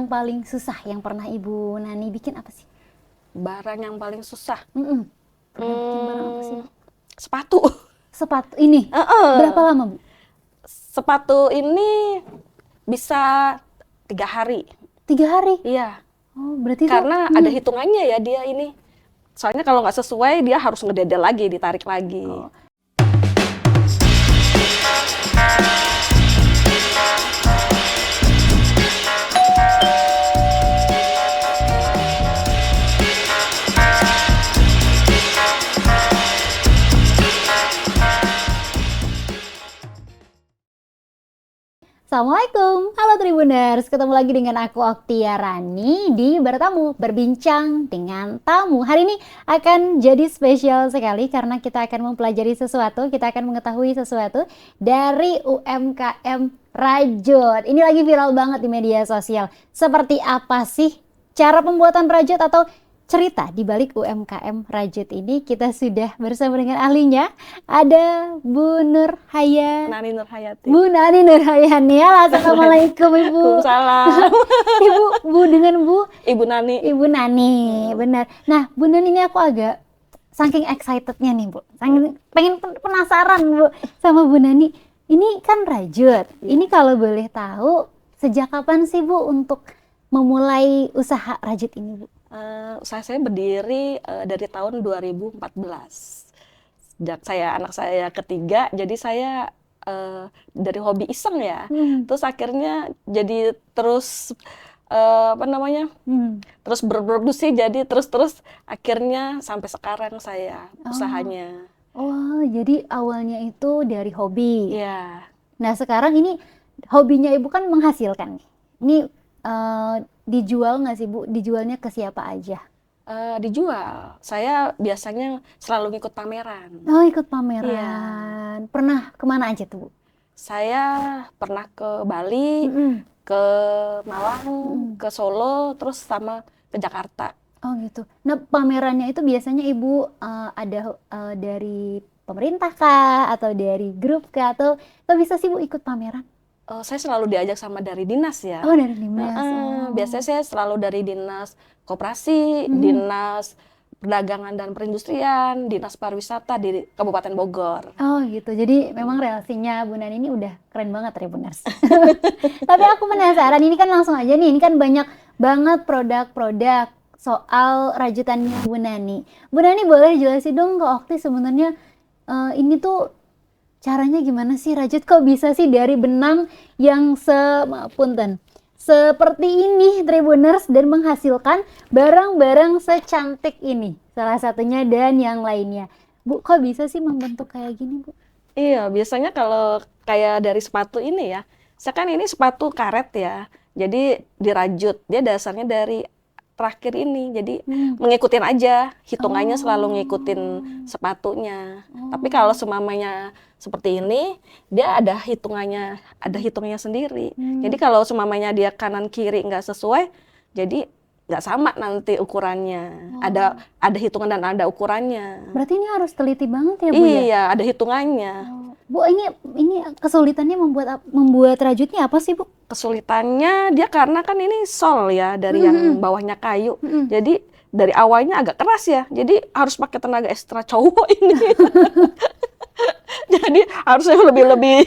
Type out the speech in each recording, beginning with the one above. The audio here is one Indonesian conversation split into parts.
yang paling susah yang pernah Ibu Nani bikin apa sih? Barang yang paling susah. Pernah bikin barang apa sih, Bu? Sepatu. Sepatu ini. Berapa lama, Bu? Sepatu ini bisa 3 hari. 3 hari? Iya. Oh, berarti karena ada hitungannya ya dia ini. Soalnya kalau nggak sesuai dia harus ngededel lagi, ditarik lagi. Oh. Assalamualaikum, halo Tribuners, ketemu lagi dengan aku Oktia Rani di Bertamu, berbincang dengan tamu. Hari ini akan jadi spesial sekali karena kita akan mempelajari sesuatu, kita akan mengetahui sesuatu dari UMKM Rajut. Ini lagi viral banget di media sosial. Seperti apa sih cara pembuatan rajut atau cerita di balik UMKM Rajut ini? Kita sudah bersama dengan ahlinya. Ada Bu Nani Nurhayati. Bu Nani Nurhayani. Assalamualaikum Ibu. Waalaikumsalam. Bu dengan Bu Ibu Nani. Ibu Nani, benar. Nah, Bu Nani ini aku agak saking excitednya nih, Bu. Saking pengen penasaran, Bu, sama Bu Nani. Ini kan Rajut. Ini kalau boleh tahu sejak kapan sih, Bu, untuk memulai usaha Rajut ini, Bu? Usaha saya berdiri dari tahun 2014. Sejak anak saya ketiga, jadi saya dari hobi iseng ya. Terus akhirnya jadi terus terus berproduksi, jadi terus akhirnya sampai sekarang saya usahanya. Oh, jadi awalnya itu dari hobi. Iya. Nah, sekarang ini hobinya Ibu kan menghasilkan nih. Ini dijual nggak sih, Bu? Dijualnya ke siapa aja? Dijual. Saya biasanya selalu ngikut pameran. Oh, ikut pameran. Iya. Pernah kemana aja tuh, Bu? Saya pernah ke Bali, ke Malang, ke Solo, terus sama ke Jakarta. Oh gitu. Nah, pamerannya itu biasanya Ibu ada dari pemerintah kah? Atau dari grup kah? Atau bisa sih Bu ikut pameran? Saya selalu diajak sama dari dinas ya. Oh, dari dinas. Biasanya saya selalu dari dinas koperasi, dinas perdagangan dan perindustrian, dinas pariwisata di Kabupaten Bogor. Oh gitu. Jadi memang relasinya Bu Nani ini udah keren banget, Tribuners. Tapi aku penasaran, ini kan langsung aja nih, ini kan banyak banget produk-produk soal rajutannya Bu Nani. Bu Nani boleh jelasin dong ke Okti sebenarnya ini tuh caranya gimana sih rajut, kok bisa sih dari benang yang seperti ini, Tribuners, dan menghasilkan barang-barang secantik ini, salah satunya dan yang lainnya. Bu, kok bisa sih membentuk kayak gini, Bu? Iya, biasanya kalau kayak dari sepatu ini ya, saya kan ini sepatu karet ya, jadi dirajut, dia dasarnya dari terakhir ini, jadi mengikutin aja, hitungannya selalu ngikutin sepatunya. Tapi kalau semamanya seperti ini, dia ada hitungannya sendiri. Jadi kalau semamanya dia kanan kiri nggak sesuai, jadi nggak sama nanti ukurannya. Ada hitungan dan ada ukurannya. Berarti ini harus teliti banget ya, Bu? Iya, ada hitungannya. Bu, ini kesulitannya membuat rajutnya apa sih, Bu? Kesulitannya dia karena kan ini sol ya, dari yang bawahnya kayu. Jadi dari awalnya agak keras ya. Jadi harus pakai tenaga ekstra cowok ini. Jadi harusnya lebih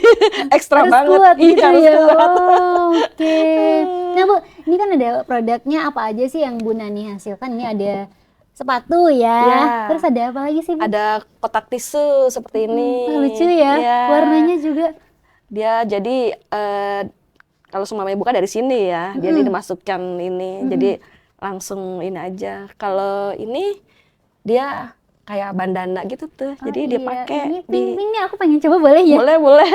ekstra harus banget. Kuat gitu harus ya. kuat. Oke. Nah, Bu, ini kan ada produknya apa aja sih yang Bu Nani hasilkan? Ini ada sepatu ya. Terus ada apa lagi sih, Bu? Ada kotak tisu seperti ini. Lucu ya. Warnanya juga. Dia jadi kalau semamanya buka dari sini ya, jadi dimasukkan ini, jadi langsung ini aja. Kalau ini dia kayak bandana gitu tuh, jadi dia pakai. Ini pink nih, aku pengen coba, boleh ya? Boleh.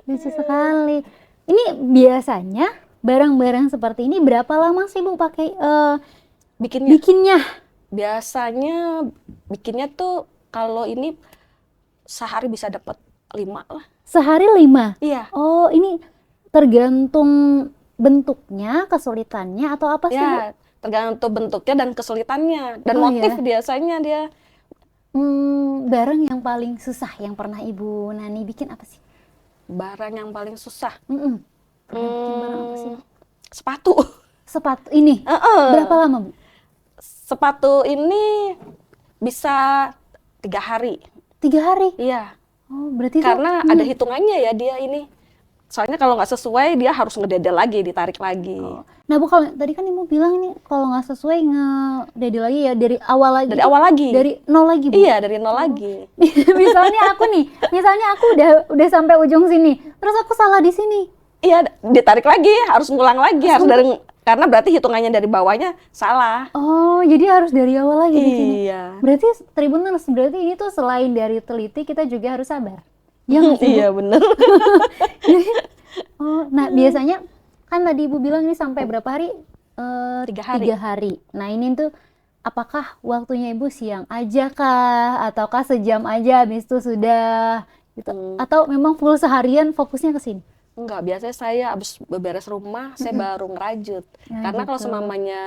Lucu sekali. Ini biasanya barang-barang seperti ini berapa lama sih Bu pakai bikinnya? Biasanya bikinnya tuh kalau ini sehari bisa dapat 5 lah. Sehari 5? Iya. Oh, ini tergantung bentuknya, kesulitannya, atau apa sih, Bu? Tergantung bentuknya dan kesulitannya. Dan motif biasanya dia. Barang yang paling susah yang pernah Ibu Nani bikin apa sih? Barang yang paling susah? Pernah bikin barang apa sih? Sepatu. sepatu ini. Berapa lama, Bu? Sepatu ini bisa 3 hari. 3 hari? Iya. Oh, berarti karena ada hitungannya ya dia ini. Soalnya kalau nggak sesuai dia harus ngededel lagi, ditarik lagi. Nah, Bu, kalau tadi kan Ibu bilang ini kalau nggak sesuai ngededel lagi ya dari awal lagi. Dari awal lagi. Dari nol lagi, Bu? Iya, dari nol lagi. misalnya aku udah sampai ujung sini, terus aku salah di sini. Iya, ditarik lagi, harus ngulang lagi, harus dari karena berarti hitungannya dari bawahnya salah. Oh, jadi harus dari awal lagi di sini. Iya. Berarti Tribuners, berarti ini tuh selain dari teliti kita juga harus sabar. Ya nggak sih, Bu? Iya, bener. Oh, nah biasanya kan tadi Ibu bilang ini sampai berapa hari? 3 hari. 3 hari. Nah, ini tuh apakah waktunya Ibu siang aja kah? Ataukah sejam aja habis itu sudah gitu? Atau memang full seharian fokusnya ke sini? Enggak, biasanya saya habis beberes rumah, saya baru ngerajut. Nah, Karena kalau gitu. semamanya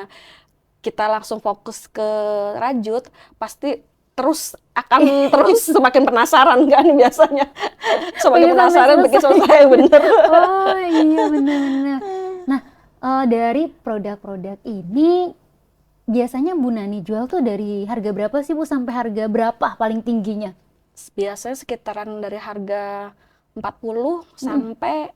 kita langsung fokus ke rajut, pasti terus akan terus semakin penasaran kan biasanya. Semakin Pengen sampai penasaran bikin selesai. selesai, bener. Oh iya, benar-benar. Nah, dari produk-produk ini biasanya Bu Nani jual tuh dari harga berapa sih, Bu, sampai harga berapa paling tingginya? Biasanya sekitaran dari harga 40 sampai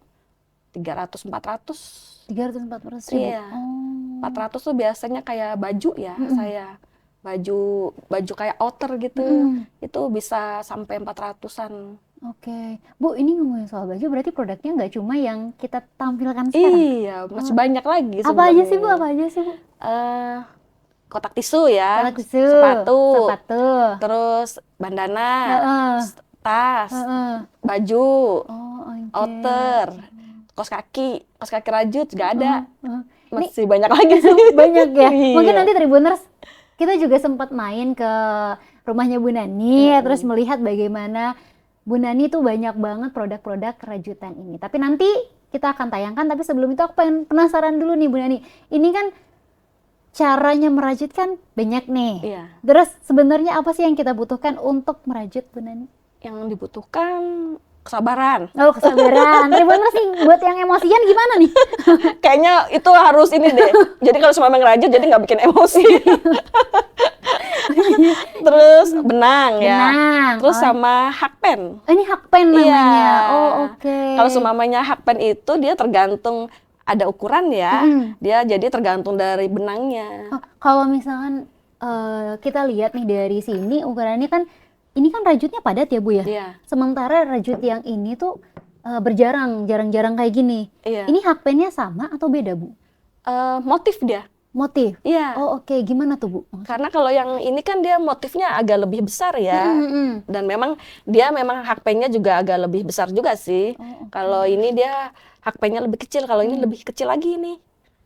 300-400. 300-400 ribu? Iya. Oh. 400 tuh biasanya kayak baju ya, saya. Baju kayak outer gitu. Itu bisa sampai 400-an. Oke. Bu, ini ngomongin soal baju berarti produknya nggak cuma yang kita tampilkan sekarang? Iya, masih banyak lagi Apa sebenarnya. aja sih, Bu? Apa aja sih, Bu? Kotak tisu ya, Alat tisu, sepatu, terus terus bandana, Heeh. tas, Heeh. baju, Oh, oke. outer, kaos kaki rajut juga ada. Heeh. Masih banyak lagi sih. Banyak ya. Mungkin Iya. nanti Tribuners kita juga sempat main ke rumahnya Bu Nani, terus melihat bagaimana Bu Nani tuh banyak banget produk-produk kerajutan ini. Tapi nanti kita akan tayangkan, tapi sebelum itu aku pengen penasaran dulu nih Bu Nani. Ini kan caranya merajut kan banyak nih. Iya. Terus sebenarnya apa sih yang kita butuhkan untuk merajut, Bu Nani? Yang dibutuhkan kesabaran. Oh, kesabaran. Tribuners nih buat yang emosian gimana nih? Kayaknya itu harus ini deh. Jadi kalau semua ngerajut jadi nggak bikin emosi. Terus benang ya. Benang. Terus Oh, sama hakpen. ini hakpen namanya. Iya. Oh, oke. Kalau semamanya hakpen itu dia tergantung ada ukuran ya. Dia jadi tergantung dari benangnya. Oh, kalau misalkan kita lihat nih dari sini ukurannya kan ini kan rajutnya padat ya, Bu ya. Iya. Sementara rajut yang ini tuh jarang-jarang kayak gini. Iya. Ini hakpennya sama atau beda, Bu? Motif dia. Motif. Iya. Oh, oke. Gimana tuh, Bu? Karena kalau yang ini kan dia motifnya agak lebih besar ya. Dan memang hakpennya juga agak lebih besar juga sih. Kalau ini dia hakpennya lebih kecil, kalau ini lebih kecil lagi nih.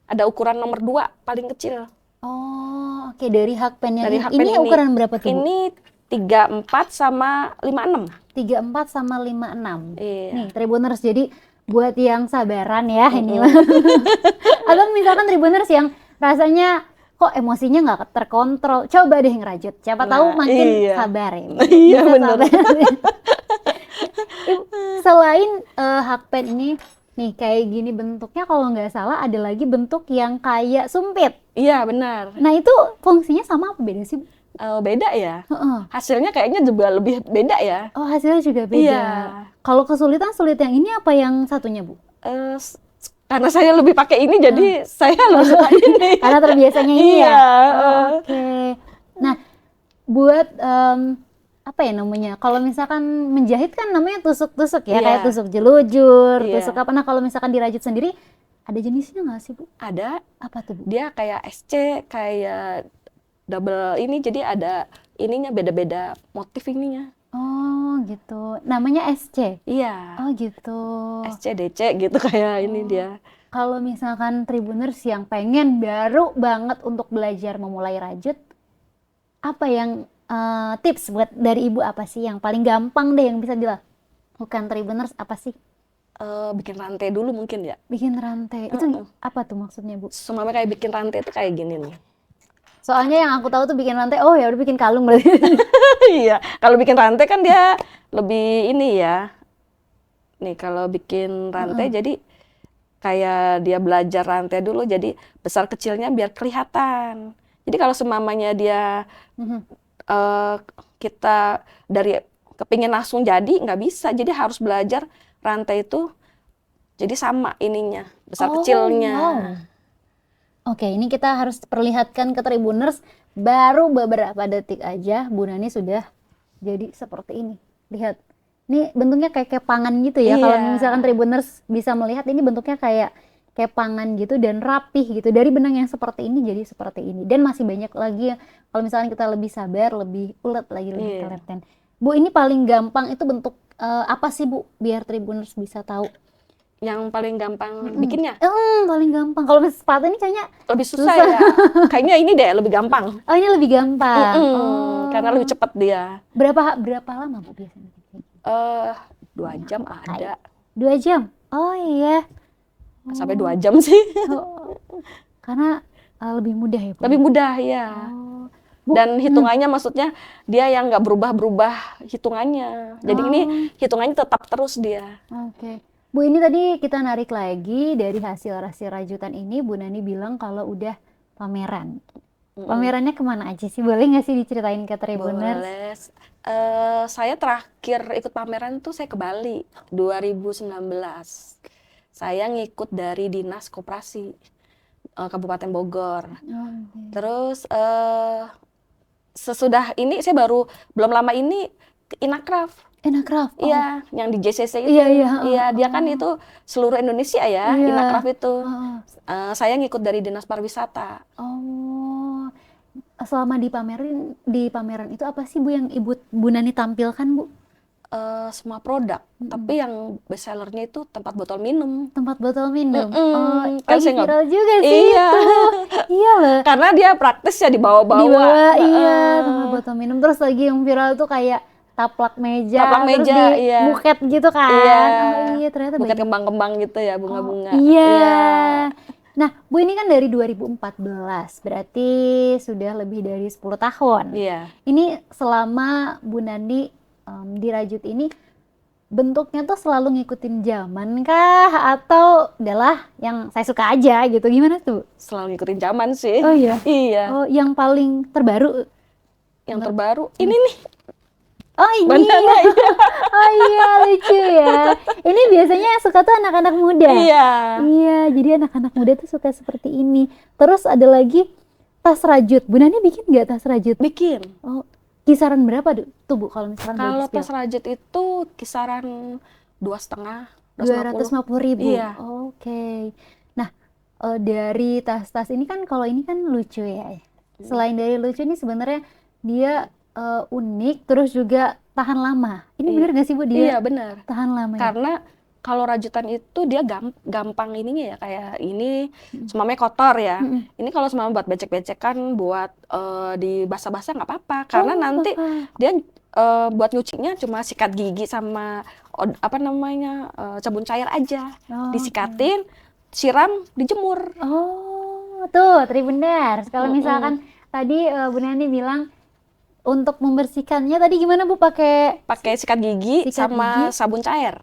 Ada ukuran nomor 2 paling kecil. Oh, oke. Dari hakpennya Dari ini. hakpen Ini ukuran berapa tuh, Bu? Ini 34 sama 56. 34 sama 56. Iya. Nih, Tribuners, jadi buat yang sabaran ya ini mah. Atau misalkan Tribuners yang rasanya kok emosinya nggak terkontrol, coba deh ngerajut. Siapa tahu makin iya. sabar ya. Iya, Bisa bener. sabar. Ibu, selain hakpen ini, nih kayak gini bentuknya kalau nggak salah ada lagi bentuk yang kayak sumpit. Iya, benar. Nah itu fungsinya sama apa beda sih, Bu? Beda ya. Heeh. Hasilnya kayaknya juga lebih beda ya. Oh, hasilnya juga beda. Iya. Kalau kesulitan sulit yang ini apa yang satunya, Bu? Karena saya lebih pakai ini jadi saya lebih suka ini. Karena terbiasanya ini Iya. ya. Oh, oke. Nah, buat apa ya namanya? Kalau misalkan menjahit kan namanya tusuk-tusuk ya, Iya. kayak tusuk jelujur, Iya. tusuk apa. Nah, kalau misalkan dirajut sendiri, ada jenisnya nggak sih, Bu? Ada. Apa tuh, Bu? Dia kayak SC, kayak double ini, jadi ada ininya beda-beda motif ininya. Oh, gitu. Namanya SC. Iya. Oh, gitu. SC, DC gitu kayak ini dia. Kalau misalkan Tribuners yang pengen baru banget untuk belajar memulai rajut, apa yang tips buat dari Ibu apa sih yang paling gampang deh yang bisa dilakukan Tribuners apa sih? Bikin rantai dulu mungkin ya. Bikin rantai. Itu apa tuh maksudnya, Bu? Semua kayak bikin rantai itu kayak gini nih. Soalnya yang aku tahu tuh bikin rantai, oh ya udah bikin kalung berarti. Iya, kalau bikin rantai kan dia lebih ini ya. Nih kalau bikin rantai jadi kayak dia belajar rantai dulu, jadi besar kecilnya biar kelihatan. Jadi kalau semamanya dia eh, kita dari kepingin langsung jadi nggak bisa, jadi harus belajar rantai itu jadi sama ininya, besar kecilnya. wow. Oke, ini kita harus perlihatkan ke Tribuners, baru beberapa detik aja Bu Nani sudah jadi seperti ini. Lihat, ini bentuknya kayak kepangan gitu ya. Kalau Iya. misalkan Tribuners bisa melihat, ini bentuknya kayak kepangan gitu dan rapih gitu. Dari benang yang seperti ini jadi seperti ini. Dan masih banyak lagi yang kalau misalkan kita lebih sabar, lebih ulet lagi, lebih Iya. kelihatan. Bu, ini paling gampang itu bentuk apa sih Bu? Biar Tribuners bisa tahu. Yang paling gampang bikinnya Paling gampang. Kalau misalnya sepatu ini kayaknya lebih susah ya. Kayaknya ini deh lebih gampang. oh ini lebih gampang. Oh. Karena lebih cepat dia. Berapa lama Bu biasanya? 2 jam ada. 2 jam. Oh iya. Sampai 2 jam sih. Oh, karena lebih mudah ya Bu. Lebih mudah ya. Oh. Bu, Dan hitungannya maksudnya dia yang nggak berubah-berubah hitungannya. Jadi ini hitungannya tetap terus dia. Oke. Bu, ini tadi kita narik lagi dari hasil rajutan ini, Bu Nani bilang kalau udah pameran. Pamerannya kemana aja sih? Boleh nggak sih diceritain ke Tribuners? Boleh. Saya terakhir ikut pameran tuh saya ke Bali 2019. Saya ngikut dari Dinas Koperasi Kabupaten Bogor. Terus sesudah ini saya belum lama ini ke Inakraf. Inakraf. Iya, yang di JCC itu. Iya. Dia kan itu seluruh Indonesia ya, Iya. Inakraf itu. Saya ngikut dari Dinas Pariwisata. Oh, selama di pameran itu apa sih Bu yang Bu Nani tampilkan Bu? Semua produk, tapi yang best sellernya itu tempat botol minum. Tempat botol minum. Kan Lagi saya viral juga sih Iya. itu. Iya loh. Karena dia praktis ya dibawa-bawa. Iya, tempat botol minum. Terus lagi yang viral tuh kayak taplak meja, terus di iya. buket gitu kan. Iya. Oh iya, ternyata Buket banyak. kembang-kembang gitu ya, bunga-bunga. Iya. Nah, Bu, ini kan dari 2014, berarti sudah lebih dari 10 tahun. Iya. Ini selama Bu Nani dirajut ini, bentuknya tuh selalu ngikutin zaman kah? Atau adalah yang saya suka aja gitu, gimana tuh? Selalu ngikutin zaman sih. Oh iya? Iya. Oh, yang paling terbaru? Yang terbaru, ini nih. Oh ini Bandana, ya. Oh iya, lucu ya. Ini biasanya yang suka tuh anak-anak muda. Iya. Iya, jadi anak-anak muda tuh suka seperti ini. Terus ada lagi tas rajut. Bu Nani bikin nggak tas rajut? Bikin. Oh, kisaran berapa tuh Bu kalau misalkan Kalau bagi tas rajut itu kisaran 2,5, 250.000. Iya. Oke. Nah, dari tas-tas ini kan kalau ini kan lucu ya. Selain dari lucu nih sebenarnya dia unik, terus juga tahan lama. Ini benar nggak sih Bu dia? Iya benar. Tahan lama ya? Karena kalau rajutan itu dia gampang ininya ya, kayak ini semamanya kotor ya. Ini kalau semamanya buat becek-becekan, buat di basah-basah nggak apa-apa. Karena nanti dia buat nyucinya cuma sikat gigi sama sabun cair aja. Disikatin, siram, dijemur. Oh, tuh Tribuners. Kalau misalkan tadi Bu Nani bilang untuk membersihkannya tadi gimana Bu? Pakai sikat gigi sama sabun cair.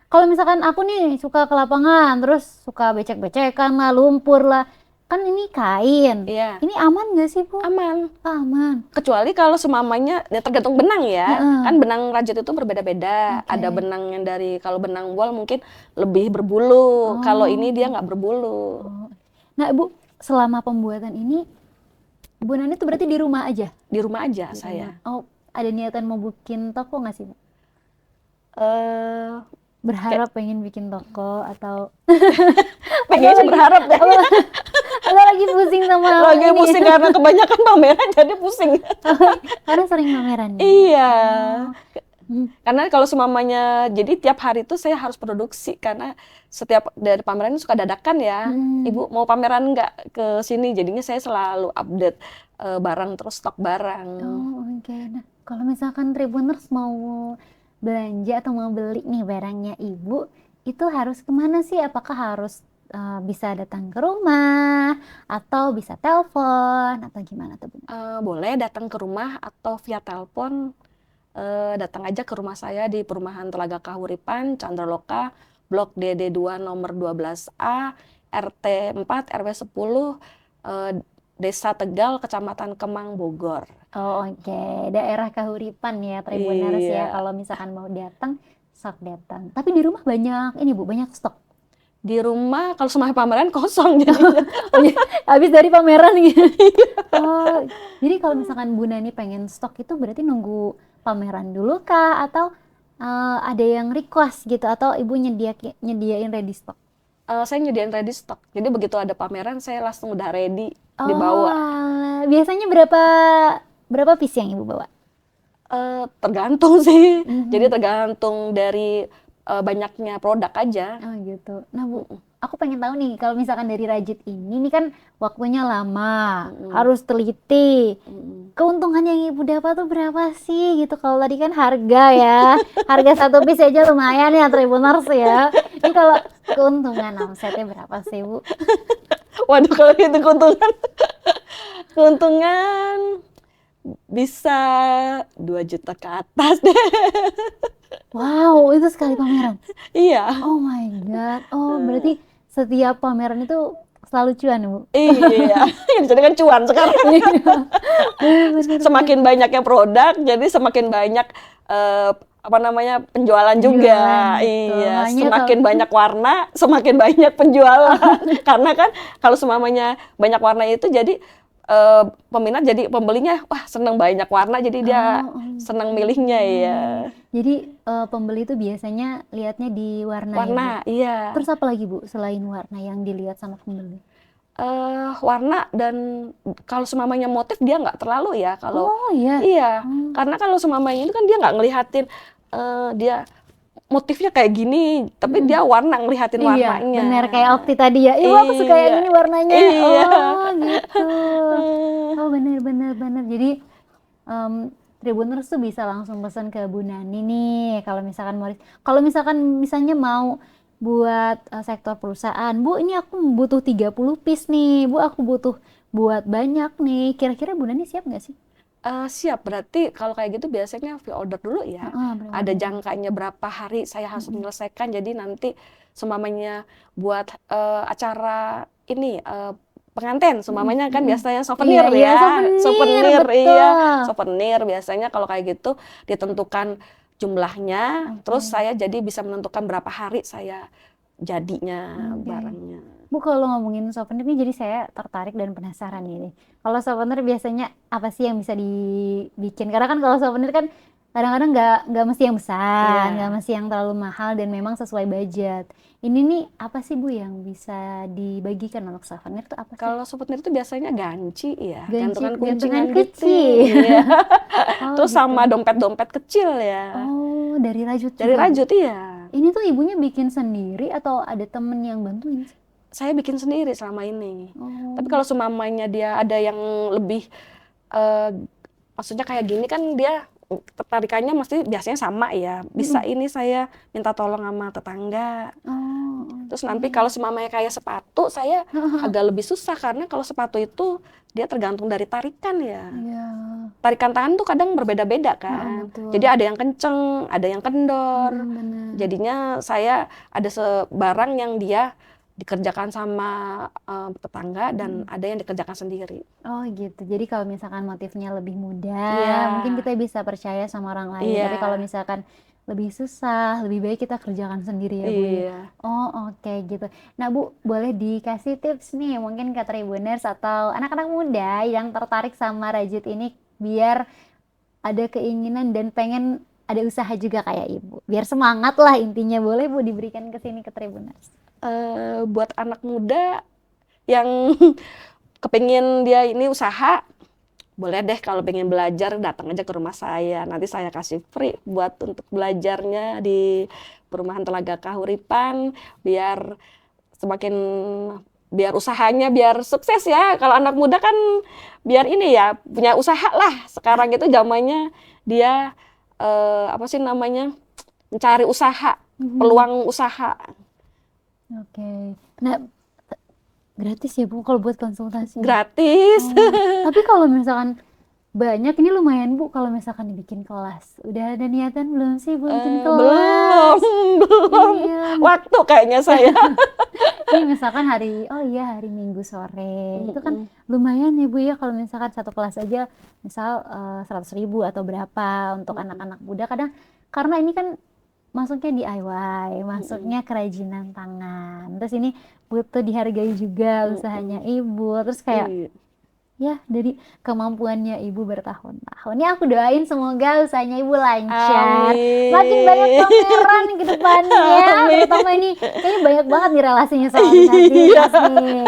Kalau misalkan aku nih suka ke lapangan, terus suka becek-becekan lah, lumpur lah, kan ini kain. Iya. Ini aman nggak sih Bu? Aman. Aman. Kecuali kalau semamanya, ya tergantung benang ya. Kan benang rajut itu berbeda-beda. Ada benang yang kalau benang wol mungkin lebih berbulu. Kalau ini dia nggak berbulu. Nah Bu, selama pembuatan ini Bu Nani tuh berarti di rumah aja? Di rumah aja saya. Oh, ada niatan mau bikin toko nggak sih Bu? Berharap pengen bikin toko atau pengen berharap ya. Atau lagi pusing sama lagi ini. Pusing karena kebanyakan pameran jadi pusing. Karena sering pameran. Iya. Karena kalau semamanya, jadi tiap hari itu saya harus produksi karena setiap dari pameran suka dadakan ya. Ibu mau pameran nggak ke sini? Jadinya saya selalu update barang, terus stok barang. Oh oke. Nah kalau misalkan Tribuners mau belanja atau mau beli nih barangnya Ibu, itu harus kemana sih? Apakah harus bisa datang ke rumah atau bisa telepon atau gimana tuh Bu? Boleh datang ke rumah atau via telepon. Datang aja ke rumah saya di Perumahan Telaga Kahuripan, Candraloka, Blok DD2 nomor 12A, RT 4, RW 10, Desa Tegal, Kecamatan Kemang, Bogor. Oh oke, daerah Kahuripan ya Tribuners ya. Iya. Kalau misalkan mau datang, sok datang. Tapi di rumah banyak ini Bu, banyak stok. Di rumah kalau semua pameran kosong jadinya. Oh, iya, habis dari pameran gitu. Oh, jadi kalau misalkan Bu Nani pengen stok itu berarti nunggu pameran dulu kah atau ada yang request gitu atau Ibu nyediain ready stock? Saya nyediain ready stock. Jadi begitu ada pameran saya langsung udah ready Oh, dibawa. alah. Biasanya berapa piece yang Ibu bawa? Tergantung sih. Mhm. Jadi tergantung dari banyaknya produk aja. Oh gitu. Nah Bu, aku pengen tahu nih kalau misalkan dari rajut ini kan waktunya lama, harus teliti. Keuntungan yang Ibu dapat tuh berapa sih gitu? Kalau tadi kan harga ya, harga satu piece aja lumayan ya Tribuners ya. Ini kalau keuntungan omsetnya berapa sih Bu? Waduh kalau gitu keuntungan. Keuntungan bisa 2 juta ke atas deh. Wow, itu sekali pameran. Iya. Oh my God. Oh, berarti setiap pameran itu selalu cuan, Bu? Iya. Jadi kan cuan sekarang. Bener. Semakin banyaknya produk, jadi semakin banyak penjualan juga. Penjualan, betul. Iya. Makanya Semakin banyak warna, semakin banyak penjualan. Karena kan kalau semuanya banyak warna itu jadi peminat jadi pembelinya wah seneng banyak warna jadi dia seneng milihnya ya. Jadi pembeli itu biasanya lihatnya di warna ya, Bu? Warna, iya. Terus apa lagi Bu selain warna yang dilihat sama pembeli? Warna dan kalau semamanya motif dia nggak terlalu ya kalau Oh iya. iya karena kalau semamanya itu kan dia nggak ngelihatin dia motifnya kayak gini tapi dia ngelihatin Iya, warnanya. bener kayak Okti tadi ya. Ibu aku suka yang ini warnanya. Iya. Oh gitu. Oh bener. Jadi Tribuners tuh bisa langsung pesan ke Bu Nani nih kalau misalkan misalnya mau buat sektor perusahaan, Bu ini aku butuh 30 piece nih, Bu aku butuh buat banyak nih, kira-kira Bu Nani siap nggak sih? Siap, berarti kalau kayak gitu biasanya pre-order dulu ya. Ada jangkanya berapa hari saya harus menyelesaikan, jadi nanti seumpamanya buat acara ini pengantin, seumpamanya kan biasanya souvenir Iya, ya. Souvenir, betul. iya. Souvenir biasanya kalau kayak gitu ditentukan jumlahnya, terus saya jadi bisa menentukan berapa hari saya jadinya barangnya. Bu kalau ngomongin souvenir nih jadi saya tertarik dan penasaran nih. Kalau souvenir biasanya apa sih yang bisa dibikin? Karena kan kalau souvenir kan kadang-kadang nggak mesti yang besar, nggak mesti yang terlalu mahal dan memang sesuai budget. Ini nih apa sih Bu yang bisa dibagikan untuk souvenir itu apa sih? Kalau souvenir itu biasanya ganci ya, Gantungan gantungan kecil. Iya. Terus gitu. sama dompet-dompet kecil ya. Oh, dari rajut Dari juga. rajut iya. Ini tuh ibunya bikin sendiri atau ada temen yang bantuin sih? Saya bikin sendiri selama ini. Tapi kalau seumpamanya dia ada yang lebih maksudnya kayak gini kan dia tertarikannya biasanya sama ya. Bisa ini saya minta tolong sama tetangga. Terus nanti kalau seumpamanya kayak sepatu saya agak lebih susah karena kalau sepatu itu dia tergantung dari tarikan ya. Tarikan tangan tuh kadang berbeda-beda kan. Jadi ada yang kenceng, ada yang kendor. Jadinya saya ada barang yang dia dikerjakan sama tetangga dan ada yang dikerjakan sendiri. Oh gitu. Jadi kalau misalkan motifnya lebih mudah, mungkin kita bisa percaya sama orang lain. Tapi kalau misalkan lebih susah, lebih baik kita kerjakan sendiri ya Bu. Oh oke gitu. Nah Bu, boleh dikasih tips nih mungkin ke Tribuners atau anak-anak muda yang tertarik sama rajut ini biar ada keinginan dan pengen ada usaha juga kayak Ibu. Biar semangat lah intinya. Boleh Bu diberikan ke sini ke Tribuners. Buat anak muda yang kepingin dia ini usaha, boleh deh kalau pengen belajar datang aja ke rumah saya. Nanti saya kasih free buat untuk belajarnya di Perumahan Telaga Kahuripan biar usahanya biar sukses ya. Kalau anak muda kan biar ini ya punya usaha lah. Sekarang itu zamannya dia mencari usaha, peluang usaha. Oke. Nah, gratis ya Bu kalau buat konsultasi? Gratis. Tapi kalau misalkan Banyak, ini lumayan Bu kalau misalkan dibikin kelas. Udah ada niatan belum sih Bu bikin Belum, kelas? belum. Iya. Waktu kayaknya saya. Ini misalkan hari Minggu sore, itu kan lumayan ya Bu ya kalau misalkan satu kelas aja misal 100.000 atau berapa untuk anak-anak muda. Kadang karena ini kan masuknya DIY, masuknya kerajinan tangan. Terus ini butuh dihargai juga usahanya Ibu. Terus kayak Iya. ya dari kemampuannya Ibu bertahun-tahun. Ya aku doain semoga usahanya Ibu lancar. Amin. Makin banyak pameran ke depannya. Amin. Terutama ini kayaknya banyak banget nih relasinya sama Disabilitas nih.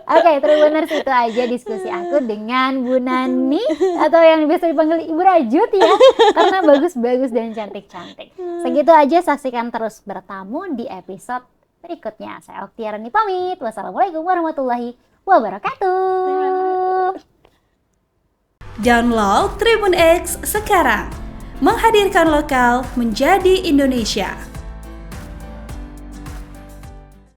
Oke, Tribuners, itu aja diskusi aku dengan Bu Nani atau yang biasa dipanggil Ibu Rajut ya. Karena bagus-bagus dan cantik-cantik. Segitu aja, saksikan terus Bertamu di episode berikutnya. Saya Oktiarani pamit. Wassalamualaikum warahmatullahi wabarakatuh. Download Tribun X sekarang. Menghadirkan lokal menjadi Indonesia.